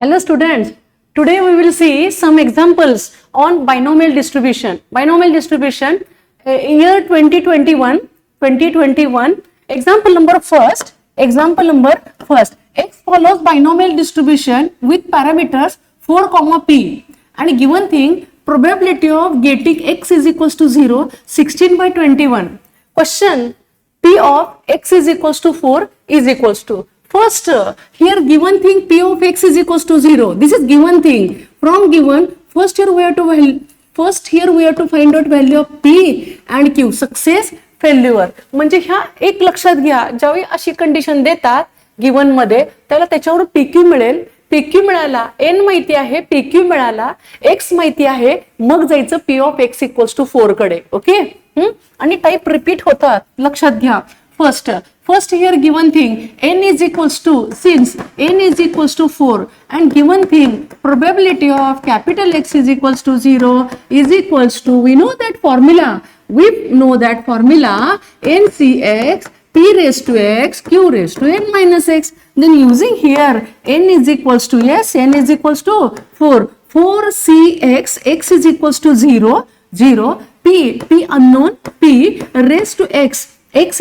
Hello students, today we will see some examples on binomial distribution. Binomial distribution, year 2021, example number first, x follows binomial distribution with parameters 4, p and given thing probability of getting x is equals to 0, 16/21. Question, p of x is equals to 4 is equals to. First, here given thing p of x is equals to 0. This is given thing. From given, first here we have to find out value of p and q. Success, failure. म्हणजे ह्या एक लक्षात घ्या, ज्यावेळी अशी condition देतात given मध्ये त्याला त्याच्यावर pq मिळेल. pq मिळाला, n माहिती आहे, pq मिळाला, x माहिती आहे, मग जायचं p of x equals to 4 कडे. ओके, आणि टाइप रिपीट होतात, लक्षात घ्या. First here given thing n is equals to, since n is equals to 4 and given thing probability of capital X is equals to 0 is equals to, we know that formula NCX p raised to x q raised to n minus x. Then using here n is equals to, yes, n is equals to 4cx x is equals to 0 p unknown p raised to x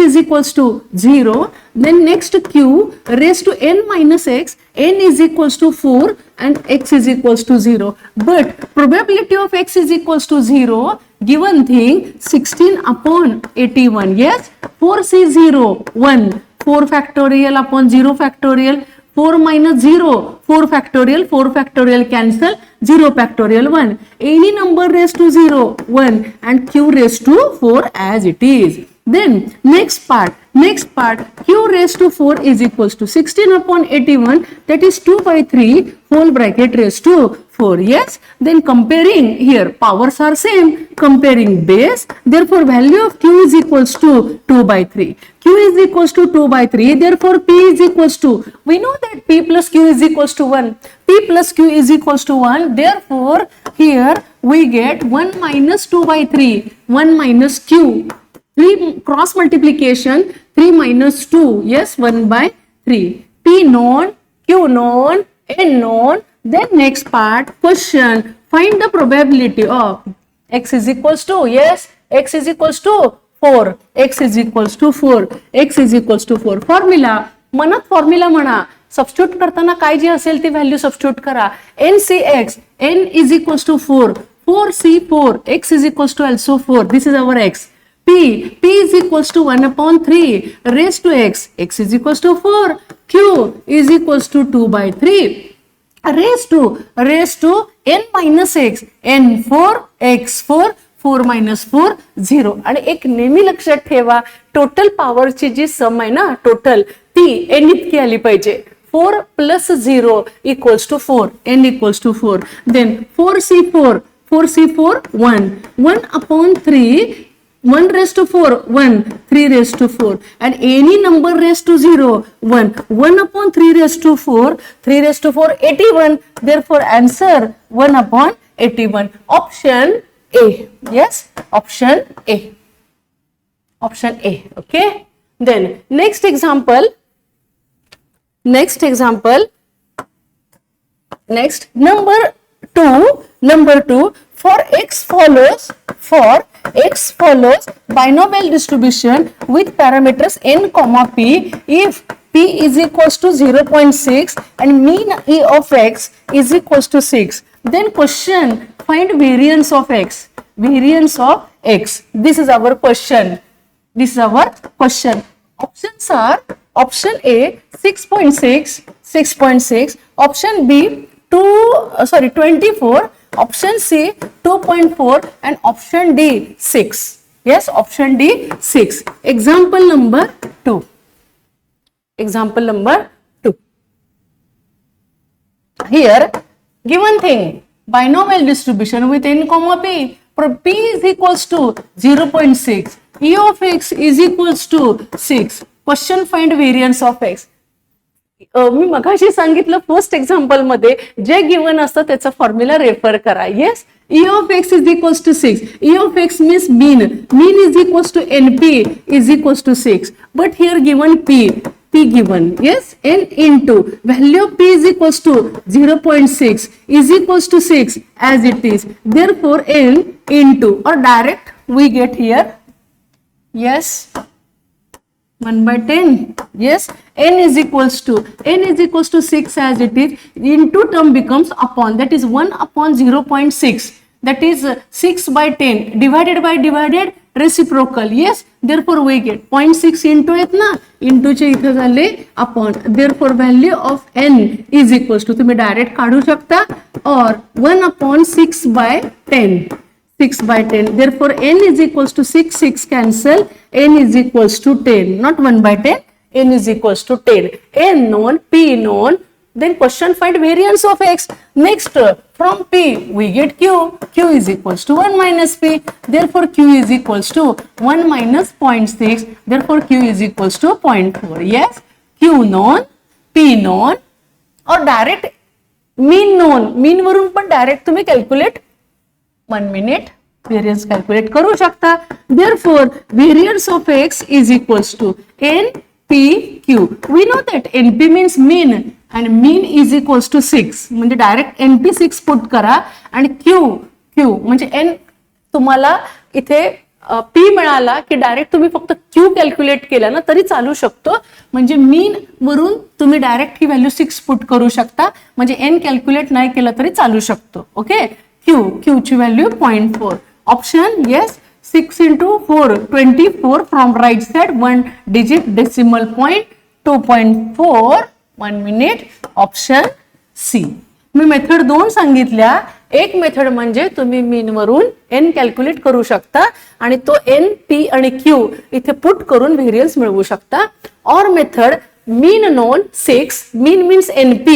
is equals to 0, then next q raised to n minus x, n is equals to 4 and x is equals to 0. But probability of x is equals to 0, given thing 16/81. Yes, 4c0 1, 4 factorial upon 0 factorial, 4 minus 0, 4 factorial cancel, 0 factorial 1. Any number raised to 0, 1 and q raised to 4 as it is. Then next part q raised to 4 is equals to 16/81, that is 2/3 whole bracket raised to 4. Yes, then comparing here powers are same, comparing base, therefore value of q is equals to 2/3. q is equals to 2/3, therefore p is equals to, we know that p plus q is equals to 1, p plus q is equals to 1, therefore here we get 1 minus 2/3, 1 minus q. 3 cross multiplication, 3 minus 2, yes, 1/3. P known, q known, n known. Then next part, question, find the probability of x is equals to, yes, x is equals to 4, x is equals to 4, x is equals to 4. Formula, मनात formula म्हणा, substitute करताना काय जे असेल ती value substitute करा. NCX, n is equals to 4, 4c4, x is equals to also 4, this is our x. P is equals to 1/3 raised to x is equals to 4, q is equals to 2/3 raised to n minus x, n4 x4, 4 minus 4 0. आणि एक नेहमी लक्षात ठेवा, total पॉवरची जी सम आहे ना, total ती n इतकी आली पाहिजे. 4 plus 0 equals to 4, n equals to 4. Then 4c4 1/3, 1 raised to 4, 1, 3 raised to 4, and any number raised to 0, 1, 1/3 raised to 4, 3 raised to 4, 81, therefore answer 1/81. Option A, yes, option A, okay. Then next example, number 2, for x follows binomial distribution with parameters n, p if p is equals to 0.6 and mean e of x is equals to 6. Then question, find variance of x. This is our question. Options are option A 6.6, option B 24, option C 2.4 and option D 6. Yes, option D 6. Example number 2. Here given thing binomial distribution with n, p. P is equals to 0.6, e of x is equals to 6. Question, find variance of x. मी मगाशी सांगितलं first example मध्ये जे given असतं त्याचा formula refer करा. Yes, e of x is equals to 6. E of x means mean is equals to np is equals to 6. But here given p P given, yes, n into value of P is equals to 0.6 is equals to 6 as it is. Therefore, n into, or direct we get here, yes, 1 by 10, yes, n is equals to 6 as it is, into term becomes upon, that is 1 upon 0.6, that is 6 by 10 divided reciprocal, yes, therefore we get 0.6 into it na, into चे इथे झाले upon, therefore value of n is equals to, तुम्ही direct काढू शकता, or 1 upon 6 by 10, 6 by 10, therefore n is equals to 6, 6 cancel, n is equals to 10, not 1 by 10, n is equals to 10, n known, p known, then question find variance of x. Next, from p we get q, q is equals to 1 minus p, therefore q is equals to 1 minus 0.6, therefore q is equals to 0.4, yes, q known, p known, or direct mean known, mean वरून पण direct तुम्ही calculate 1 minute variance calculate करू शकता. Therefore, variance of x is equals to NPQ. We know that NP means mean and mean is equals to 6. म्हणजे direct NP 6 put करा आणि Q म्हणजे N तुम्हाला इथे P मिळाला की डायरेक्ट तुम्ही फक्त Q कॅल्क्युलेट केला ना तरी चालू शकतो. म्हणजे मीन वरून तुम्ही डायरेक्ट ही व्हॅल्यू 6 पुट करू शकता. म्हणजे N कॅल्क्युलेट नाही केलं तरी चालू शकतो. ओके, Q ची value 0.4. Option yes, 6 into 4 24 from right side 1 digit decimal point 2.4 1 minute. Option C. मी मेथड 2 सांगितल्या. एक मेथड म्हणजे तुम्ही मीन वरून n कॅल्क्युलेट करू शकता आणि तो n p आणि q इथे पुट करून व्हेरियन्स मिळवू शकता. और मेथड मीन नोन 6, मीन मीन्स np,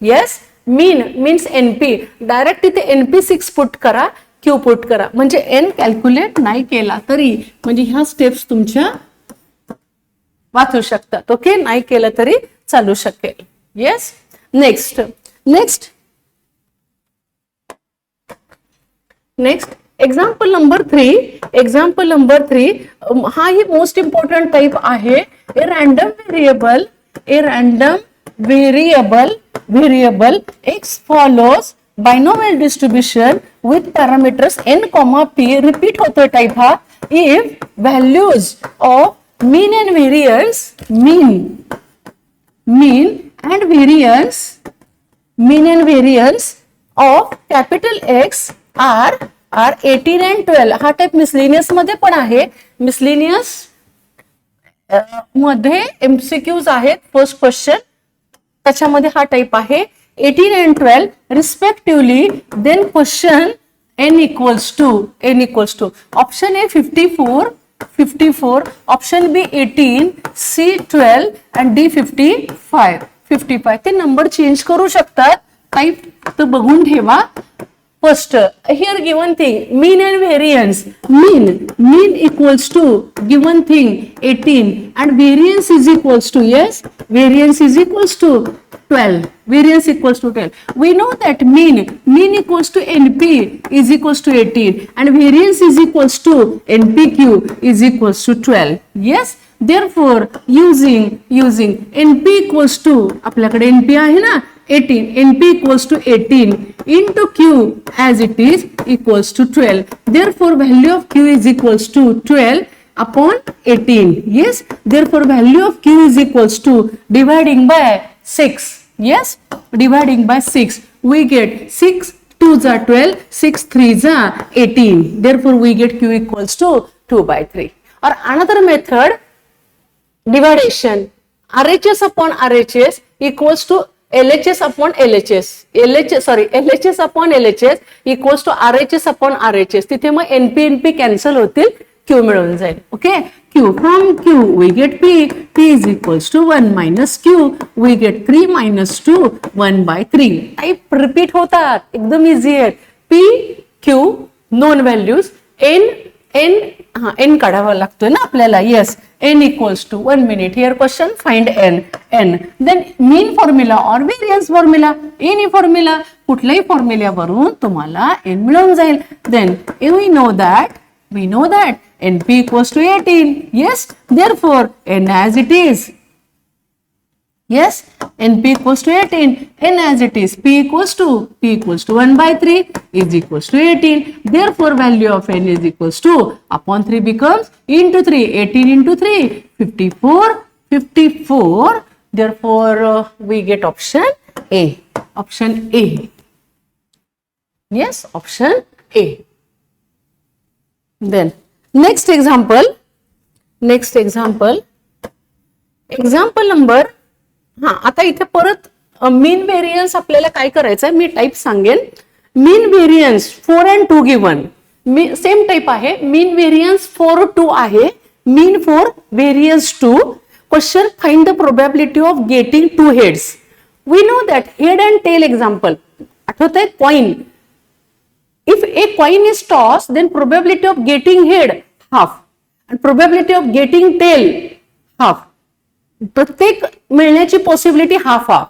येस, मीन मीन्स np, डायरेक्ट इथे np 6 पुट करा, q पुट करा, म्हणजे n कॅल्क्युलेट नाही केला तरी म्हणजे ह्या स्टेप्स तुमच्या वाचू शकतात. ओके, नाही केलं तरी चालू शकेल. Yes, next example number 3. हा ही मोस्ट इम्पॉर्टंट टाइप आहे. A random variable x follows binomial distribution with parameters n, p. Repeat होतोय टाइप हा. if values of mean and variance of capital X are 18 and 12. हा type miscellaneous मध्ये पण आहे. Miscellaneous मध्ये MCQs आहेत. First question त्याच्यामध्ये हा टाइप आहे 18 and 12 respectively. Then question n equals to option A 54, option B 18, C 12 and D 55. ते नंबर चेंज करू शकतात. टाइप तर बघून ठेवा. First, here given thing, mean and variance. Mean equals to given thing 18 and variance is equals to, yes, variance is equals to 12. We know that mean equals to NP is equals to 18 and variance is equals to NPQ is equals to 12. Yes, therefore using NP equals to, आपल्याकडे NP आहे ना 18, NP equals to 18 into Q as it is equals to 12. Therefore, value of Q is equals to 12 upon 18. Yes, therefore value of Q is equals to dividing by 6. Yes, dividing by 6. We get 6 2s are 12, 6 3s are 18. Therefore, we get Q equals to 2 by 3. Or another method, dividation. RHS upon RHS equals to LHS upon LHS. LHS upon LHS equals to RHS upon RHS. तिथे मग NP cancel होतील, Q मिळून जाईल. Okay, Q from Q we get P is equals to 1 minus Q, we get 3 minus 2 1 by 3. Type repeat होतात, एकदम easy आहे. P Q non values, n काढावा लागतोय ना आपल्याला. Yes, n equals to 1 minute. Here question find n. Then mean formula or variance formula. any formula, कुठल्याही फॉर्म्युल्यावरून तुम्हाला n मिळून जाईल. Then we know that np equals to 18. Yes, therefore n as it is. Yes, NP equals to 18, N as it is, P equals to 1 by 3 is equals to 18. Therefore, value of N is equals to upon 3 becomes into 3, 18 into 3, 54. Therefore, we get option A. Option A. Yes, option A. Then, next example number, आता इथे परत मीन variance आपल्याला काय करायचं आहे, मी type सांगेन. Mean variance 4 and 2 given, same type आहे. मीन व्हेरियन्स 4 2 आहे, mean 4 variance 2. Question, find the probability of getting 2 heads. We know that head and tail example आठवत आहे. Coin, if a coin is toss then probability of getting head half and probability of getting tail half. प्रत्येक मिळण्याची possibility half half.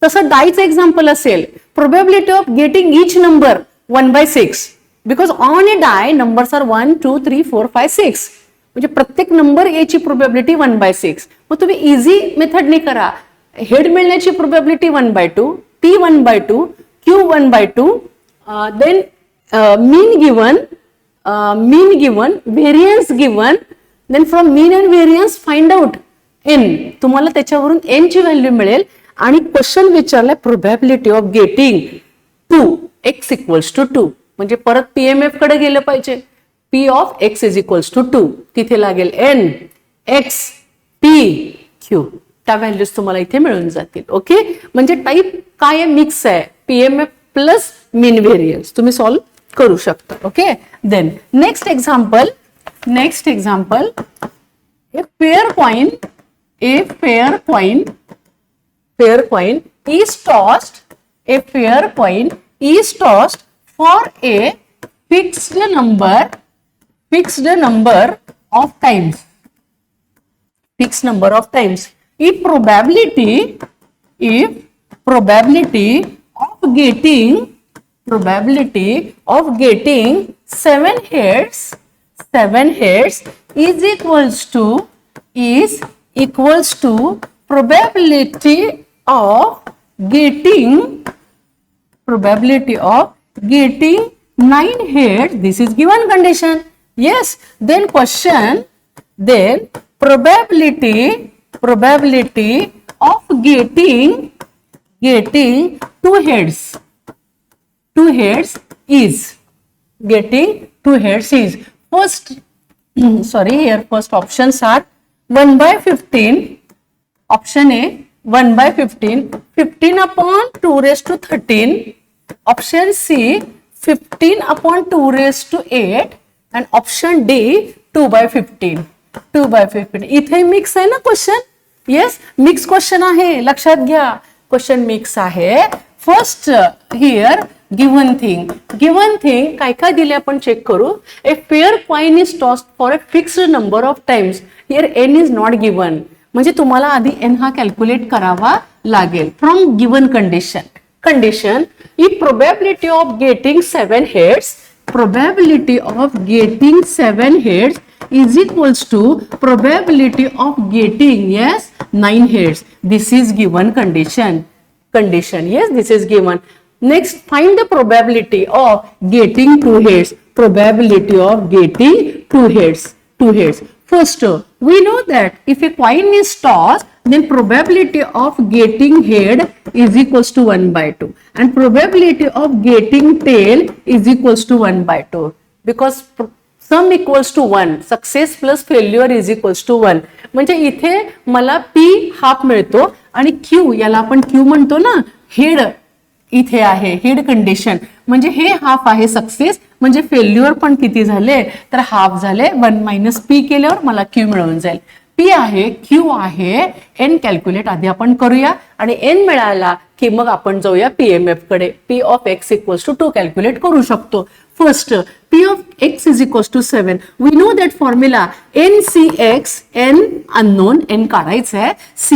तसं डायचं example असेल, probability of getting each number 1/6 because on a die numbers are 1 2 3 4 5 6. म्हणजे प्रत्येक number A ची probability 1/6. मग तुम्ही इझी मेथडने करा. हेड मिळण्याची probability 1/2, T 1/2, Q 1/2, then mean given, variance given, then from mean and variance find out n. तुम्हाला त्याच्यावरून n ची व्हॅल्यू मिळेल आणि क्वेश्चन विचारलाय probability of getting 2 x equals to 2. म्हणजे परत पीएमएफ कडे गेलं पाहिजे. p of x is equals to 2, तिथे लागेल n x p q. त्या व्हॅल्यूज तुम्हाला इथे मिळून जातील. ओके, म्हणजे टाईप काय आहे, मिक्स आहे, पीएमएफ प्लस मीन व्हेरियन्स. तुम्ही सॉल्व्ह करू शकता. Okay, then next example, a fair coin is tossed for a fixed number of times. If probability of getting 7 heads is equals to probability of getting 9 heads. This is given condition. Yes, then question, then probability of getting 2 heads is first, first options are 1/15. Option A 1/15, 15 upon 2 raised to 13. Option C 15 upon 2 raised to 8 and option D 2/15. इथे mix आहे ना question. Yes, mix question आहे, लक्षात घ्या. Question mix आहे. First here given thing काय काय दिले आपण चेक करू. A fair coin is tossed for a fixed number of times. Here n is not given, म्हणजे तुम्हाला आधी एन हा कॅल्क्युलेट करावा लागेल from given condition. If probability of getting 7 heads is equals to probability of getting 9 heads. This is given condition. Yes, this is given. Next, find the probability of getting 2 heads. First, we know that if a coin is tossed, then probability of getting head is equals to 1/2 and probability of getting tail is equals to 1/2 because sum equals to 1. Success plus failure is equals to 1. म्हणजे इथे मला P half मिळतो आणि Q, याला आपण Q म्हणतो ना, head इथे आहे, हेड कंडिशन. म्हणजे हे हाफ आहे सक्सेस, म्हणजे फेल्युअर पण किती झाले तर हाफ झाले. 1 - P केल्यावर मला Q मिळून जाईल. P आहे, Q आहे, N कॅल्क्युलेट आधी आपण करूया आणि N मिळाला की मग आपण जाऊया PMF कडे. P of x equals to 2 calculate करू शकतो. First, P of x is equals to 7. We know that formula NCX, N unknown, N काढायचं आहे. C,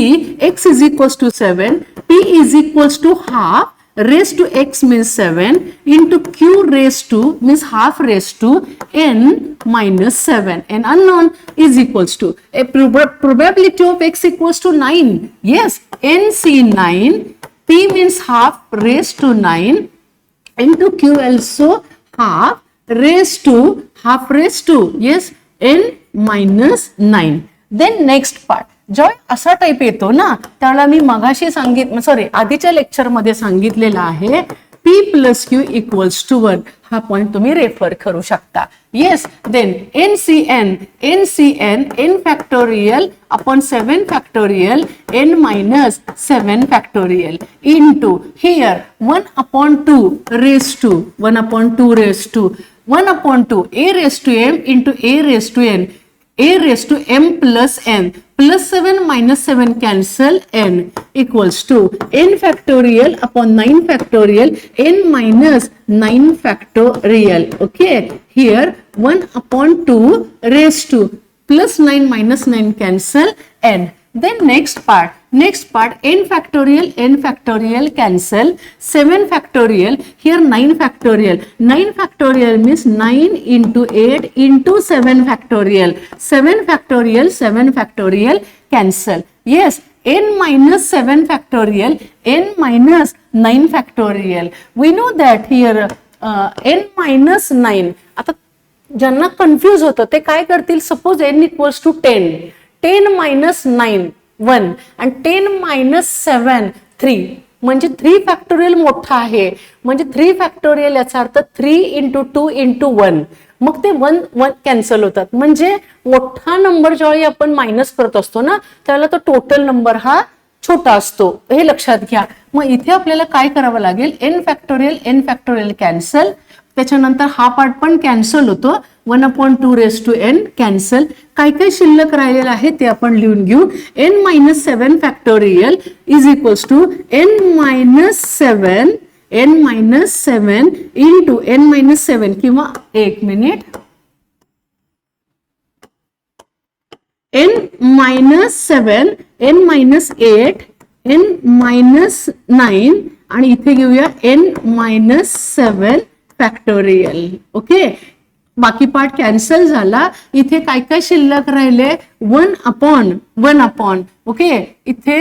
x is equals to 7, P is equals to half raised to x means 7 into q raised to means half raised to n minus 7. N unknown is equals to a probability of x equals to 9. Yes, nc9, p means half raised to 9 into q also half raised to yes n minus 9. Then next part जेव्हा असा type येतो ना त्याला मी मगाशी आधीच्या lecture मध्ये सांगितलेला आहे p plus Q equals to 1. हा पॉइंट तुम्ही रेफर करू शकता. Yes, then NCN n factorial upon 7 factorial n minus 7 factorial into here 1/2 raise to 1/2 raise to 1/2 a raise to m into a raise to n a raised to m plus n plus 7 minus 7 cancel n equals to n factorial upon 9 factorial n minus 9 factorial. Okay, here 1/2 raised to plus 9 minus 9 cancel n. Then next part n factorial cancel 7 factorial, here 9 factorial means 9 into 8 into 7 factorial 7 factorial cancel. Yes, n minus 7 factorial n minus 9 factorial. We know that here n minus 9. आता ज्यांना confuse होतं ते काय करतील, suppose n equals to 10 minus 9 1 and 10 minus 7 3 म्हणजे 3 factorial मोठा आहे म्हणजे 3 फॅक्टोरियल याचा अर्थ 3 into 2 into 1 मग ते 1 कॅन्सल होतात. म्हणजे मोठा नंबर ज्यावेळी आपण मायनस करत असतो ना त्यावेळेला तो टोटल नंबर हा छोटा असतो, हे लक्षात घ्या. मग इथे आपल्याला काय करावं लागेल, n फॅक्टोरियल कॅन्सल, त्याच्यानंतर हा पार्ट पण कॅन्सल होतो 1/2 रेस टू n कॅन्सल. काय काय शिल्लक राहिलेलं आहे ते आपण लिहून घेऊ. n minus 7 factorial is equals to n minus 7 into n minus 7 किंवा एक minute n minus 7 n minus 8 n minus 9 आणि इथे घेऊया n minus 7 फॅक्टोरियल. ओके, बाकी पार्ट कॅन्सल झाला. इथे काय काय शिल्लक राहिले, 1/1. ओके, इथे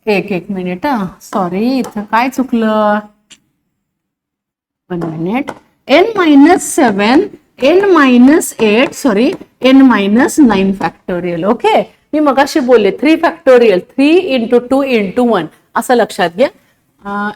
एक मिनिट सॉरी इथे काय चुकलं, 1 मिनिट. n minus 7 n minus 8 sorry n minus 9 factorial. Okay, मी मगाशी बोलले 3 फॅक्टोरियल 3 into 2 into 1 असं लक्षात घ्या.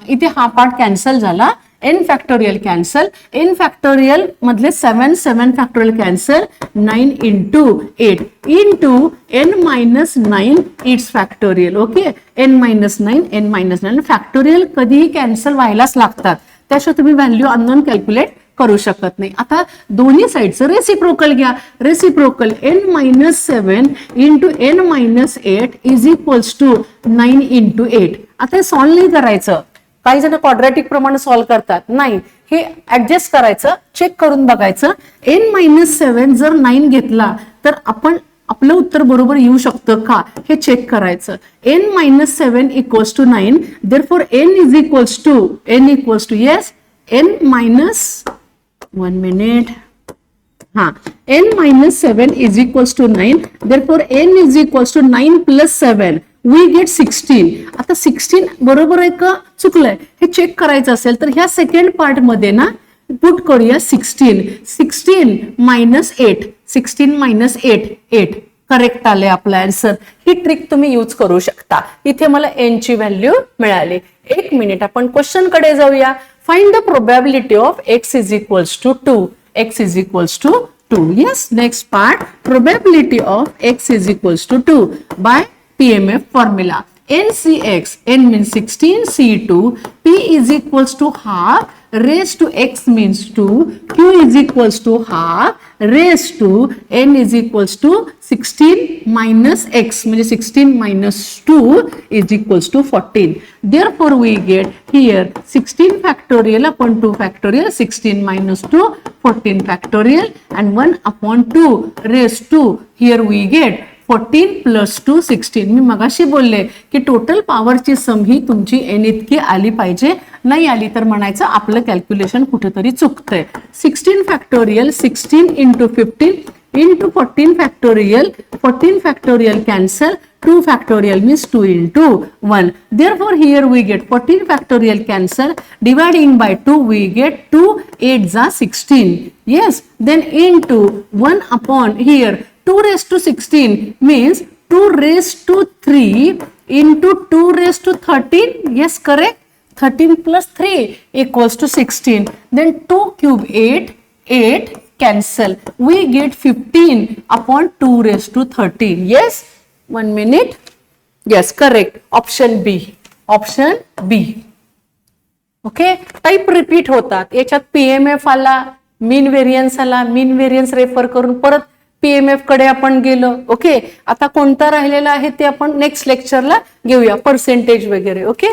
इथे हा पार्ट कॅन्सल झाला, n factorial cancel, n factorial मधले 7 factorial cancel, 9 into 8 into n minus 9 it's factorial. Okay, n minus 9 factorial कधीही कॅन्सल व्हायलाच लागतात, त्याशिवाय तुम्ही व्हॅल्यू अननोन कॅल्क्युलेट करू शकत नाही. आता दोन्ही साईडचं रेसिप्रोकल घ्या. Reciprocal n minus 7 into n minus 8 is equals to 9 into 8. आता हे सॉल्व्ह नाही करायचं, काही जण क्वाड्रॅटिक प्रमाणे सॉल्व्ह करतात, नाही हे ऍडजस्ट करायचं, चेक करून बघायचं. n minus 7 जर 9 घेतला तर आपण आपलं उत्तर बरोबर येऊ शकतं का हे चेक करायचं. n minus 7 equals to 9, therefore n is equals to yes n minus 1 minute n minus 7 is equals to 9, therefore n is equals to 9 plus 7 we get 16. आता 16 बरोबर आहे का चुकलंय हे चेक करायचं असेल तर ह्या सेकंड पार्ट मध्ये ना पुट करूया 16 minus 8 करेक्ट आले आपला आन्सर. ही ट्रिक तुम्ही यूज करू शकता. इथे मला n ची व्हॅल्यू मिळाली. एक मिनिट आपण क्वेश्चन कडे जाऊया. Find the probability of x is equals to 2. x is equals to 2. Yes, next part, probability of x is equals to 2 by PMF formula. NCX, n means 16, C2, P is equals to half, raised to x means 2, Q is equals to half, raised to n is equals to 16 minus x, means 16 minus 2 is equals to 14. Therefore, we get here 16 factorial upon 2 factorial, 16 minus 2, 14 factorial, and 1 upon 2 raised to, here we get 14 plus 2 16. मी मगाशी बोलले की total पॉवरची सम ही तुमची n इतकी आली पाहिजे, नाही आली तर म्हणायचं आपलं कॅल्क्युलेशन कुठेतरी चुकतंय. 16 factorial 16 into 15 into 14 factorial, 14 factorial cancel, 2 factorial means 2 into 1. Therefore, here we get 14 factorial cancel, dividing by 2 we get 2 8 are 16. Yes, then into 1 upon here 2 raised to 16 means 2 raised to 3 into 2 raised to 13. Yes, correct. 13 plus 3 equals to 16. Then 2 cube 8, 8 cancel. We get 15 upon 2 raised to 13. Yes, 1 minute. Yes, correct. Option B. Option B. Okay, type repeat होतात. याच्यात PMF आला, मीन variance आला, मीन variance refer करून परत PMF कडे आपण गेलो. Okay, आता कोणता राहिलेला आहे ते आपण नेक्स्ट लेक्चरला घेऊया, पर्सेंटेज वगैरे. ओके.